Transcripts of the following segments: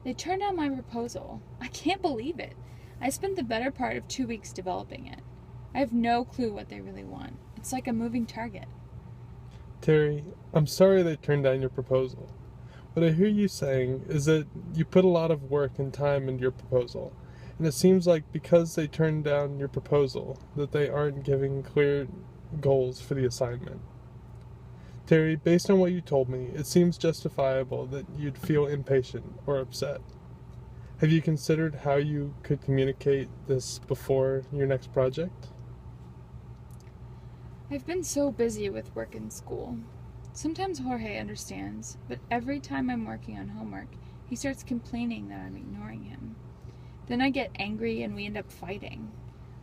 They turned down my proposal. I can't believe it. I spent the better part of 2 weeks developing it. I have no clue what they really want. It's like a moving target. Terry, I'm sorry they turned down your proposal. What I hear you saying is that you put a lot of work and time into your proposal, and it seems like because they turned down your proposal, that they aren't giving clear goals for the assignment. Terry, based on what you told me, it seems justifiable that you'd feel impatient or upset. Have you considered how you could communicate this before your next project? I've been so busy with work and school. Sometimes Jorge understands, but every time I'm working on homework, he starts complaining that I'm ignoring him. Then I get angry and we end up fighting.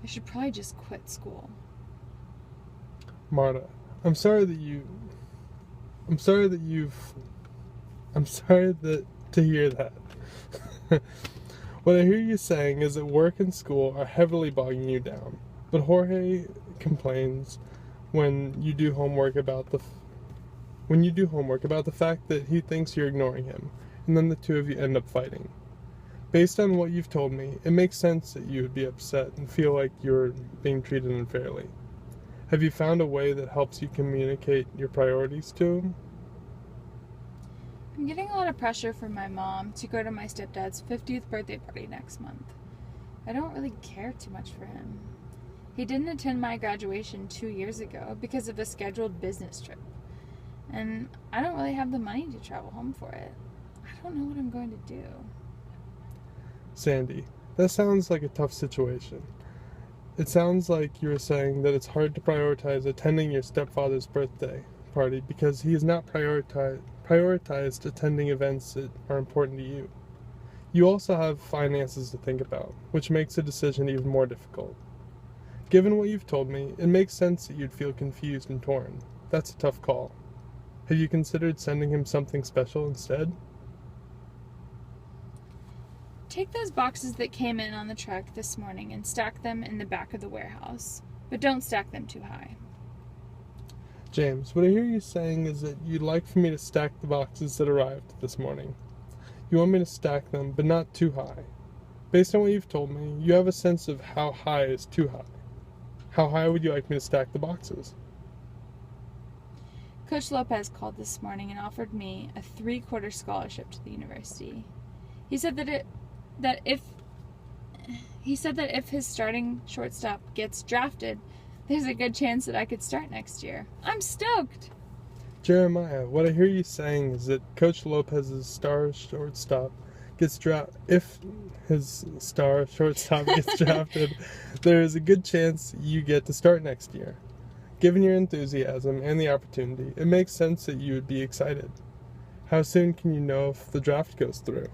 I should probably just quit school. Marta, I'm sorry that you I'm sorry that you've I'm sorry that to hear that. What I hear you saying is that work and school are heavily bogging you down. But Jorge complains when you do homework about the fact that he thinks you're ignoring him, and then the two of you end up fighting. Based on what you've told me, it makes sense that you would be upset and feel like you're being treated unfairly. Have you found a way that helps you communicate your priorities to him? I'm getting a lot of pressure from my mom to go to my stepdad's 50th birthday party next month. I don't really care too much for him. He didn't attend my graduation 2 years ago because of a scheduled business trip. And I don't really have the money to travel home for it. I don't know what I'm going to do. Sandy, that sounds like a tough situation. It sounds like you were saying that it's hard to prioritize attending your stepfather's birthday party because he has not prioritized attending events that are important to you. You also have finances to think about, which makes the decision even more difficult. Given what you've told me, it makes sense that you'd feel confused and torn. That's a tough call. Have you considered sending him something special instead? Take those boxes that came in on the truck this morning and stack them in the back of the warehouse. But don't stack them too high. James, what I hear you saying is that you'd like for me to stack the boxes that arrived this morning. You want me to stack them, but not too high. Based on what you've told me, you have a sense of how high is too high. How high would you like me to stack the boxes? Coach Lopez called this morning and offered me a 3/4 scholarship to the university. He said that if his starting shortstop gets drafted, there's a good chance that I could start next year. I'm stoked! Jeremiah, what I hear you saying is that Coach Lopez's star shortstop gets if his star shortstop gets drafted, there is a good chance you get to start next year. Given your enthusiasm and the opportunity, it makes sense that you would be excited. How soon can you know if the draft goes through?